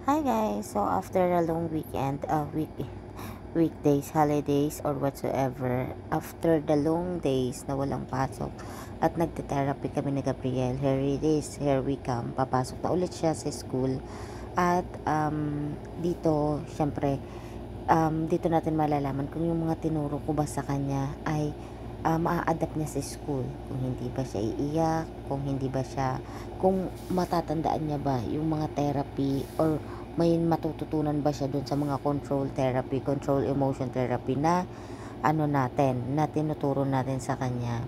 Hi guys, so after a long weekend, weekdays, holidays, or whatsoever, after the long days na walang pasok at nagte-therapy kami ni Gabriel, here it is, here we come, papasok na ulit siya sa school at dito, syempre, dito natin malalaman kung yung mga tinuro ko ba sa kanya ay maa-adapt niya sa school, kung hindi ba siya iiyak, kung matatandaan niya ba yung mga therapy or may matututunan ba siya dun sa mga control therapy, control emotion therapy na na tinuturo natin sa kanya.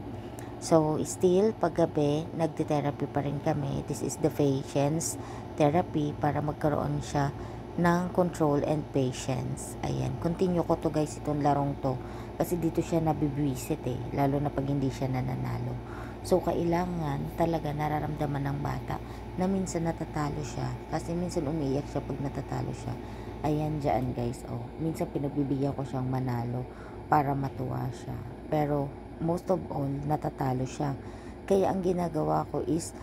So, still, paggabi, nagte-therapy pa rin kami. This is the patience therapy para magkaroon siya ng control and patience. Ayan. Continue ko to guys, itong larong to. Kasi dito siya nabibwisit lalo na pag hindi siya nananalo. So, kailangan talaga nararamdaman ng bata na minsan natatalo siya. Kasi minsan umiiyak siya pag natatalo siya. Ayan dyan guys, oh. Minsan pinagbibigyan ko siyang manalo para matuwa siya. Pero, most of all, natatalo siya. Kaya ang ginagawa ko is,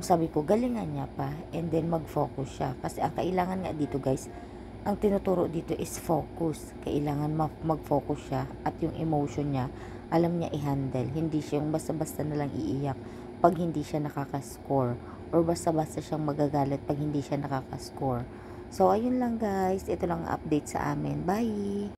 sabi ko, galingan niya pa and then mag-focus siya. Kasi ang kailangan nga dito guys, ang tinuturo dito is focus. Kailangan mag-focus siya at yung emotion niya, alam niya i-handle. Hindi siya yung basta-basta na lang iiyak pag hindi siya nakaka-score or basta-basta siyang magagalit pag hindi siya nakaka-score. So, ayun lang guys. Ito lang ang update sa amin. Bye!